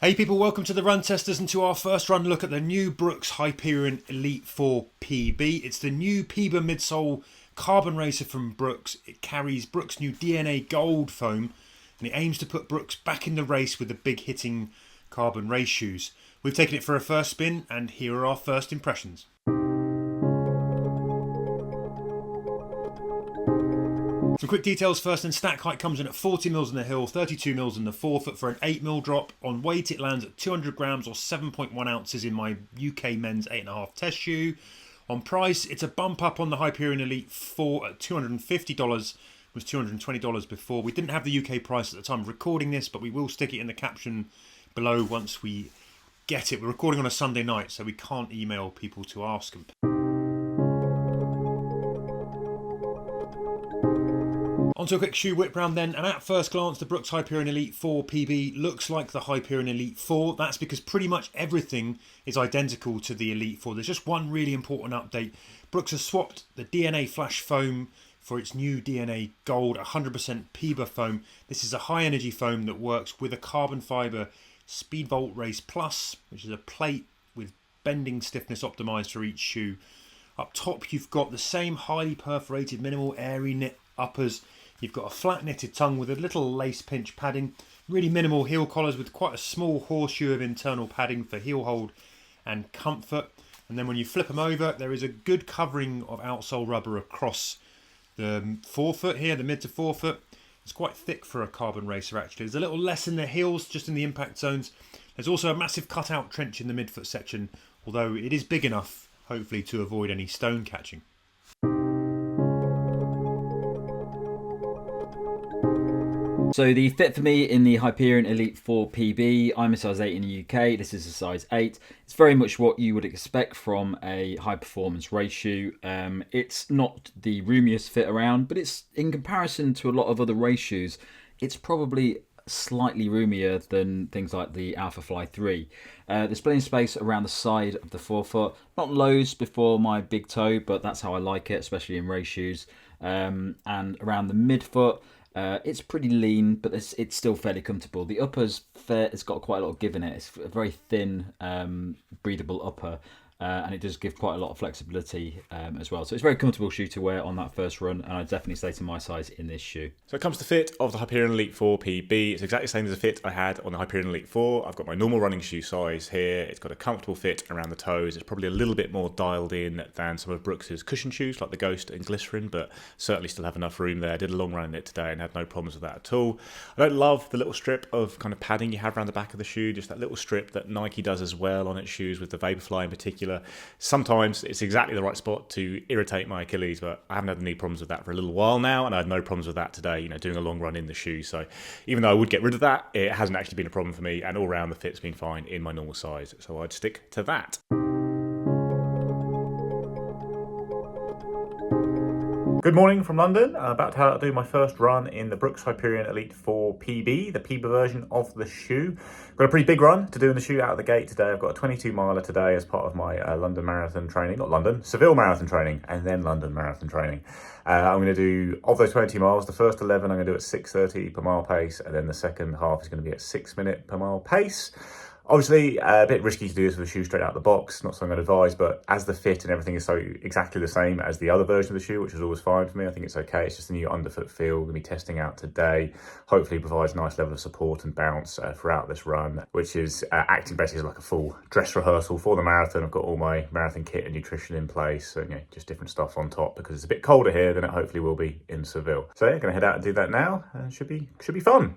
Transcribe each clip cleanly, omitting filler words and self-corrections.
Hey people, welcome to the Run Testers and to our first run look at the new Brooks Hyperion Elite 4 PB. It's the new PEBA-midsole carbon racer from Brooks. It carries Brooks' new DNA gold foam and it aims to put Brooks back in the race with the big hitting carbon race shoes. We've taken it for a first spin and here are our first impressions. Some quick details first, and stack height comes in at 40mm in the hill, 32mm in the forefoot for an 8mm drop. On weight it lands at 200 grams or 7.1 ounces in my UK men's 8.5 test shoe. On price, it's a bump up on the Hyperion Elite 4 at $250. It was $220 before. We didn't have the UK price at the time of recording this, but we will stick it in the caption below once we get it. We're recording on a Sunday night, so we can't email people to ask them. Onto a quick shoe whip round then, and at first glance the Brooks Hyperion Elite 4 PB looks like the Hyperion Elite 4. That's because pretty much everything is identical to the Elite 4. There's just one really important update. Brooks has swapped the DNA Flash foam for its new DNA Gold 100% PEBA foam. This is a high energy foam that works with a carbon fibre Speedvolt Race Plus, which is a plate with bending stiffness optimised for each shoe. Up top you've got the same highly perforated minimal airy knit uppers. You've got a flat knitted tongue with a little lace pinch padding, really minimal heel collars with quite a small horseshoe of internal padding for heel hold and comfort. And then when you flip them over, there is a good covering of outsole rubber across the forefoot here, the mid to forefoot. It's quite thick for a carbon racer actually. There's a little less in the heels, just in the impact zones. There's also a massive cutout trench in the midfoot section, although it is big enough, hopefully, to avoid any stone catching. So the fit for me in the Hyperion Elite 4 PB, I'm a size 8 in the UK, this is a size 8. It's very much what you would expect from a high performance race shoe. It's not the roomiest fit around, but it's, in comparison to a lot of other race shoes, it's probably slightly roomier than things like the Alphafly 3. There's plenty of space around the side of the forefoot, not loads before my big toe, but that's how I like it, especially in race shoes. And around the midfoot, it's pretty lean, but it's still fairly comfortable. The upper's fair, it's got quite a lot of give in it. It's a very thin, breathable upper, and it does give quite a lot of flexibility as well. So it's a very comfortable shoe to wear on that first run, and I'd definitely say to my size in this shoe. So it comes to fit of the Hyperion Elite 4 PB. It's exactly the same as the fit I had on the Hyperion Elite 4. I've got my normal running shoe size here. It's got a comfortable fit around the toes. It's probably a little bit more dialed in than some of Brooks's cushion shoes like the Ghost and Glycerin, but certainly still have enough room there. I did a long run in it today and had no problems with that at all. I don't love the little strip of kind of padding you have around the back of the shoe, just that little strip that Nike does as well on its shoes with the Vaporfly in particular. Sometimes it's exactly the right spot to irritate my Achilles, but I haven't had any problems with that for a little while now, and I had no problems with that today, you know, doing a long run in the shoe. So even though I would get rid of that, it hasn't actually been a problem for me, and all round the fit's been fine in my normal size. So I'd stick to that. Good morning from London. I'm about to do my first run in the Brooks Hyperion Elite 4 PB, the PEBA version of the shoe. Got a pretty big run to do in the shoe out of the gate today. I've got a 22 miler today as part of my London Marathon training. Not London, Seville Marathon training, and then London Marathon training. I'm going to do, of those 20 miles, the first 11 I'm going to do at 6:30 per mile pace, and then the second half is going to be at 6 minute per mile pace. Obviously, a bit risky to do this with a shoe straight out of the box, not something I'd advise, but as the fit and everything is so exactly the same as the other version of the shoe, which is always fine for me, I think it's okay. It's just a new underfoot feel we're going to be testing out today. Hopefully provides a nice level of support and bounce throughout this run, which is acting basically as like a full dress rehearsal for the marathon. I've got all my marathon kit and nutrition in place, so, you know, just different stuff on top because it's a bit colder here than it hopefully will be in Seville. So yeah, going to head out and do that now. Should be fun.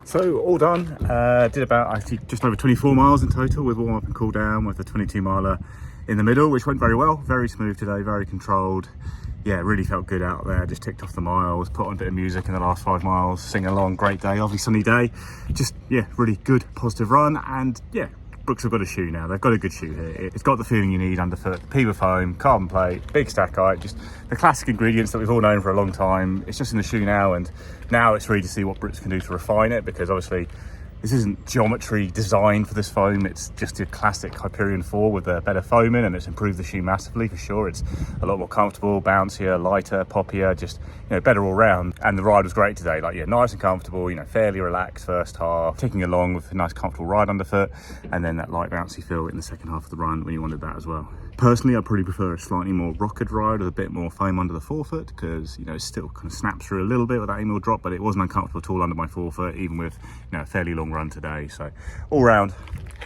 So all done, did about actually just over 24 miles in total with warm up and cool down with the 22 miler in the middle, which went very well, very smooth today, very controlled. Yeah, really felt good out there, just ticked off the miles, put on a bit of music in the last 5 miles, singing along, great day, lovely sunny day. Just, yeah, really good positive run, and yeah, Brooks have got a shoe now. They've got a good shoe here. It's got the feeling you need underfoot. PEBA foam, carbon plate, big stack height, just the classic ingredients that we've all known for a long time. It's just in the shoe now, and now it's really to see what Brooks can do to refine it, because obviously This isn't geometry designed for this foam, it's just your classic Hyperion 4 with a better foam in, and it's improved the shoe massively for sure. It's a lot more comfortable, bouncier, lighter, poppier, just, you know, better all round. And the ride was great today, like, yeah, nice and comfortable, you know, fairly relaxed first half, ticking along with a nice comfortable ride underfoot, and then that light bouncy feel in the second half of the run when you wanted that as well. Personally, I probably prefer a slightly more rocketed ride with a bit more foam under the forefoot, because, you know, it still kind of snaps through a little bit with that aiming drop, but it wasn't uncomfortable at all under my forefoot, even with, you know, a fairly long run today. So all round,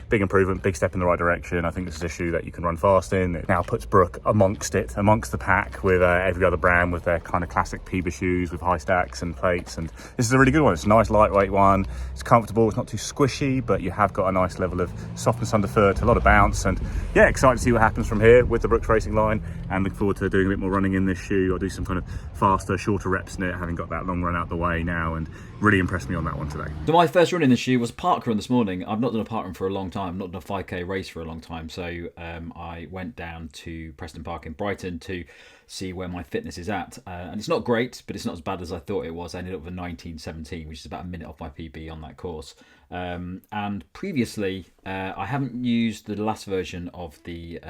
big improvement, big step in the right direction. I think this is a shoe that you can run fast in. It now puts Brook amongst the pack with every other brand with their kind of classic PEBA shoes with high stacks and plates. And this is a really good one. It's a nice lightweight one. It's comfortable. It's not too squishy, but you have got a nice level of softness underfoot, a lot of bounce. And yeah, excited to see what happens from here with the Brooks racing line, and look forward to doing a bit more running in this shoe. I'll do some kind of faster, shorter reps in it, having got that long run out the way now, and really impressed me on that one today. So my first run in the shoe was a park run this morning. I've not done a park run for a long time. I've not done a 5k race for a long time. So I went down to Preston Park in Brighton to see where my fitness is at. And it's not great, but it's not as bad as I thought it was. I ended up with a 19:17, which is about a minute off my PB on that course. And previously, I haven't used the last version of the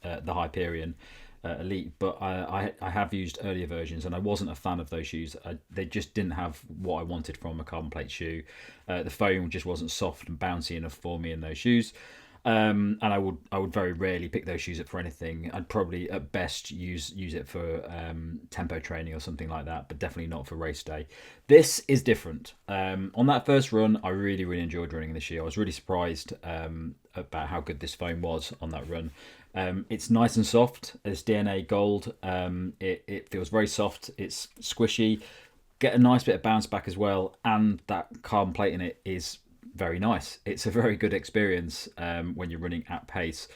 Hyperion Elite, but I have used earlier versions, and I wasn't a fan of those shoes. They just didn't have what I wanted from a carbon plate shoe. The foam just wasn't soft and bouncy enough for me in those shoes. And I would very rarely pick those shoes up for anything. I'd probably at best use it for tempo training or something like that, but definitely not for race day. This is different. On that first run, I really enjoyed running this shoe. I was really surprised about how good this foam was on that run. It's nice and soft. It's DNA gold. It feels very soft. It's squishy. Get a nice bit of bounce back as well, and that carbon plate in it is very nice. It's a very good experience when you're running at pace.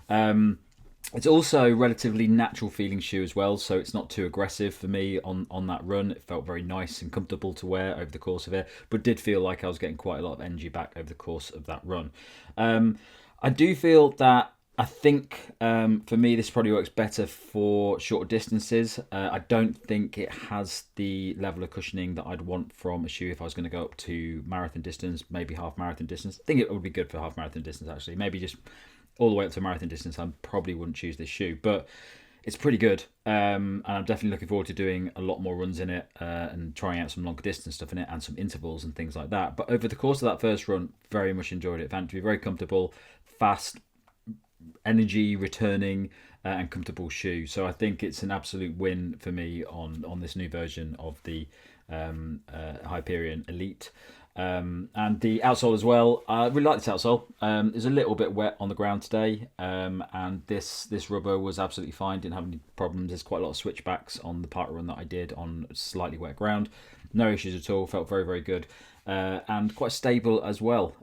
It's also a relatively natural feeling shoe as well, so it's not too aggressive for me on that run. It felt very nice and comfortable to wear over the course of it, but did feel like I was getting quite a lot of energy back over the course of that run. I do feel that I think for me this probably works better for shorter distances. I don't think it has the level of cushioning that I'd want from a shoe if I was going to go up to marathon distance, maybe half marathon distance. I think it would be good for half marathon distance actually. Maybe just all the way up to marathon distance I probably wouldn't choose this shoe, but it's pretty good. And I'm definitely looking forward to doing a lot more runs in it and trying out some longer distance stuff in it and some intervals and things like that. But over the course of that first run, very much enjoyed it. Found it to be very comfortable, fast, energy returning and comfortable shoe. So I think it's an absolute win for me on this new version of the Hyperion Elite. And the outsole as well. I really like this outsole. It was a little bit wet on the ground today, and this rubber was absolutely fine. Didn't have any problems. There's quite a lot of switchbacks on the park run that I did on slightly wet ground. No issues at all. Felt very good, and quite stable as well.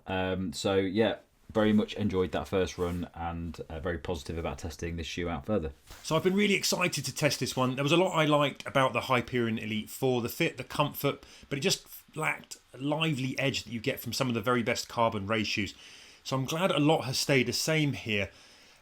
So yeah, very much enjoyed that first run, and very positive about testing this shoe out further. So I've been really excited to test this one. There was a lot I liked about the Hyperion Elite 4, the fit, the comfort, but it just lacked a lively edge that you get from some of the very best carbon race shoes. So I'm glad a lot has stayed the same here.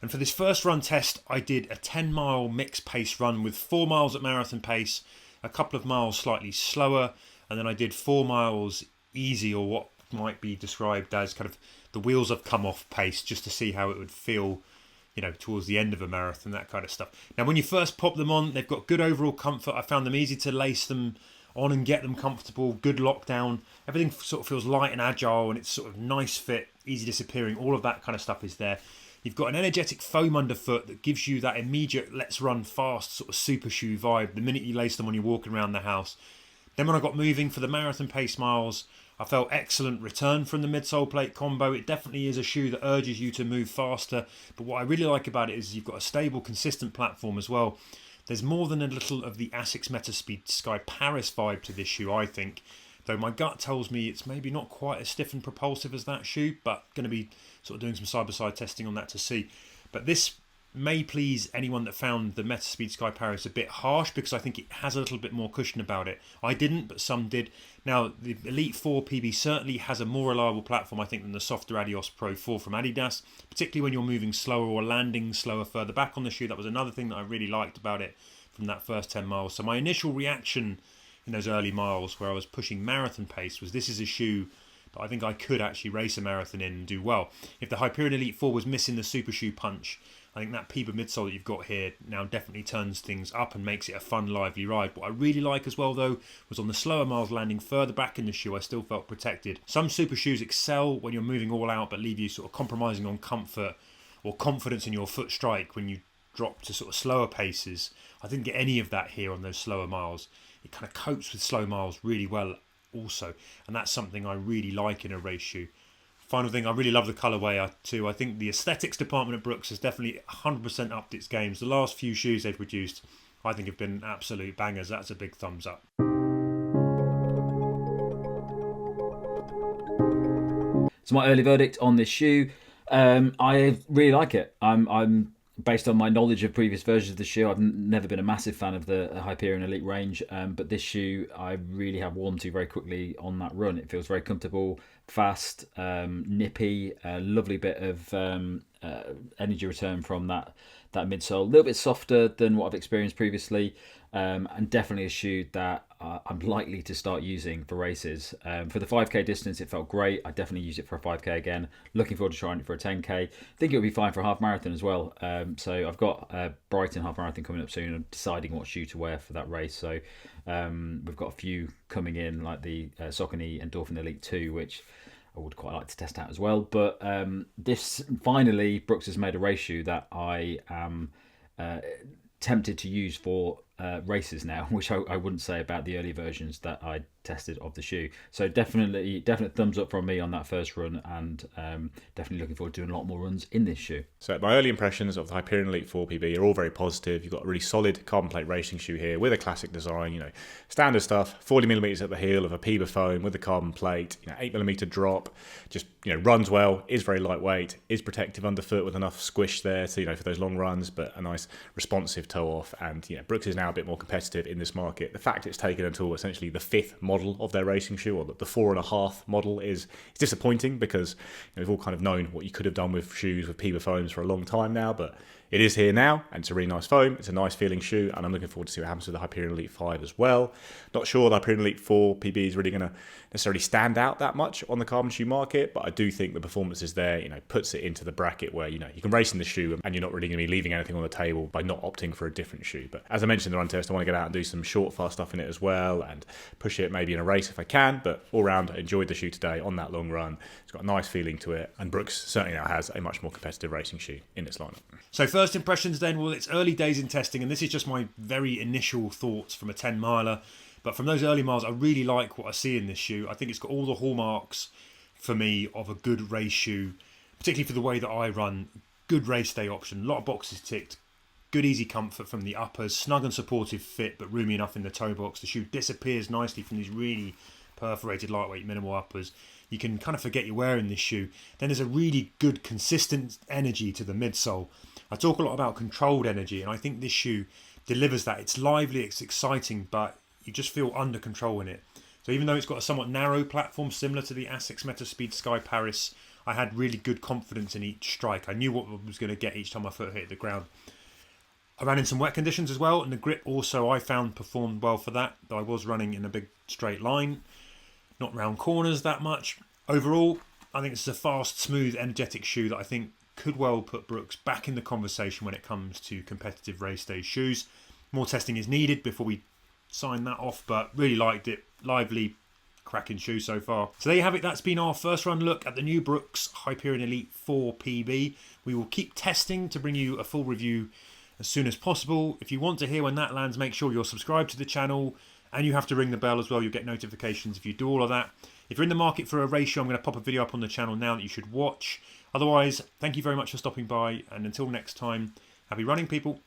And for this first run test, I did a 10-mile mixed pace run with 4 miles at marathon pace, a couple of miles slightly slower, and then I did 4 miles easy, or what might be described as kind of the wheels have come off pace, just to see how it would feel, you know, towards the end of a marathon, that kind of stuff. Now, when you first pop them on, they've got good overall comfort. I found them easy to lace them on and get them comfortable, good lockdown. Everything sort of feels light and agile, and it's sort of nice fit, easy disappearing. All of that kind of stuff is there. You've got an energetic foam underfoot that gives you that immediate let's run fast sort of super shoe vibe the minute you lace them when you're walking around the house. Then when I got moving for the marathon pace miles, I felt excellent return from the midsole plate combo. It definitely is a shoe that urges you to move faster. But what I really like about it is you've got a stable, consistent platform as well. There's more than a little of the ASICS Metaspeed Sky Paris vibe to this shoe, I think. Though my gut tells me it's maybe not quite as stiff and propulsive as that shoe, but going to be sort of doing some side-by-side testing on that to see. But this may please anyone that found the Metaspeed Sky Paris a bit harsh, because I think it has a little bit more cushion about it. I didn't, but some did. Now, the Elite 4 PB certainly has a more reliable platform, I think, than the softer Adios Pro 4 from Adidas, particularly when you're moving slower or landing slower further back on the shoe. That was another thing that I really liked about it from that first 10 miles. So my initial reaction in those early miles where I was pushing marathon pace was this is a shoe that I think I could actually race a marathon in and do well. If the Hyperion Elite 4 was missing the super shoe punch, I think that PEBA midsole that you've got here now definitely turns things up and makes it a fun, lively ride. What I really like as well, though, was on the slower miles landing further back in the shoe, I still felt protected. Some super shoes excel when you're moving all out, but leave you sort of compromising on comfort or confidence in your foot strike when you drop to sort of slower paces. I didn't get any of that here on those slower miles. It kind of copes with slow miles really well also, and that's something I really like in a race shoe. Final thing, I really love the colourway too. I think the aesthetics department at Brooks has definitely 100% upped its games. The last few shoes they've produced, I think, have been absolute bangers. That's a big thumbs up. So my early verdict on this shoe, I really like it. I'm based on my knowledge of previous versions of the shoe, I've never been a massive fan of the Hyperion Elite range, but this shoe I really have warmed to very quickly on that run. It feels very comfortable, fast, nippy, a lovely bit of energy return from that midsole. A little bit softer than what I've experienced previously, and definitely a shoe that I'm likely to start using for races. For the 5k distance, it felt great. I definitely use it for a 5k again. Looking forward to trying it for a 10k. I think it'll be fine for a half marathon as well. So I've got a Brighton half marathon coming up soon. I'm deciding what shoe to wear for that race. So we've got a few coming in, like the Saucony Endorphin Elite 2, which I would quite like to test out as well. But this, finally, Brooks has made a race shoe that I am tempted to use for races now, which I wouldn't say about the early versions that I tested of the shoe. So definite thumbs up from me on that first run, and definitely looking forward to doing a lot more runs in this shoe. So my early impressions of the Hyperion Elite 4 PB are all very positive. You've got a really solid carbon plate racing shoe here with a classic design, standard stuff, 40mm at the heel of a PEBA foam with a carbon plate, 8mm drop, just runs well, is very lightweight, is protective underfoot with enough squish there to for those long runs, but a nice responsive toe off. And Brooks is now a bit more competitive in this market. The fact it's taken until essentially the 5th model of their racing shoe, or the 4.5 model, is disappointing, because we've all kind of known what you could have done with shoes with PEBA foams for a long time now, but it is here now, and it's a really nice foam. It's a nice feeling shoe, and I'm looking forward to see what happens with the Hyperion Elite 5 as well. Not sure the Hyperion Elite 4 PB is really going to necessarily stand out that much on the carbon shoe market, but I do think the performance is there, puts it into the bracket where, you can race in the shoe and you're not really going to be leaving anything on the table by not opting for a different shoe. But as I mentioned in the run test, I want to get out and do some short, fast stuff in it as well, and push it maybe in a race if I can. But all round, I enjoyed the shoe today on that long run. It's got a nice feeling to it, and Brooks certainly now has a much more competitive racing shoe in its lineup. So first impressions then, well, it's early days in testing, and this is just my very initial thoughts from a 10 miler. But from those early miles, I really like what I see in this shoe. I think it's got all the hallmarks for me of a good race shoe, particularly for the way that I run. Good race day option, a lot of boxes ticked, good easy comfort from the uppers, snug and supportive fit, but roomy enough in the toe box. The shoe disappears nicely from these really perforated, lightweight, minimal uppers. You can kind of forget you're wearing this shoe. Then there's a really good, consistent energy to the midsole. I talk a lot about controlled energy, and I think this shoe delivers that. It's lively, it's exciting, but you just feel under control in it. So even though it's got a somewhat narrow platform similar to the ASICS Metaspeed Sky Paris, I had really good confidence in each strike. I knew what I was going to get each time my foot hit the ground. I ran in some wet conditions as well, and the grip also I found performed well for that, though I was running in a big straight line, not round corners that much. Overall, I think it's a fast, smooth, energetic shoe that I think could well put Brooks back in the conversation when it comes to competitive race day shoes. More testing is needed before we sign that off, but really liked it. Lively, cracking shoe so far. So there you have it. That's been our first run look at the new Brooks Hyperion Elite 4 PB. We will keep testing to bring you a full review as soon as possible. If you want to hear when that lands, make sure you're subscribed to the channel, and you have to ring the bell as well. You'll get notifications if you do all of that. If you're in the market for a race shoe, I'm going to pop a video up on the channel now that you should watch. Otherwise, thank you very much for stopping by, and until next time, happy running, people.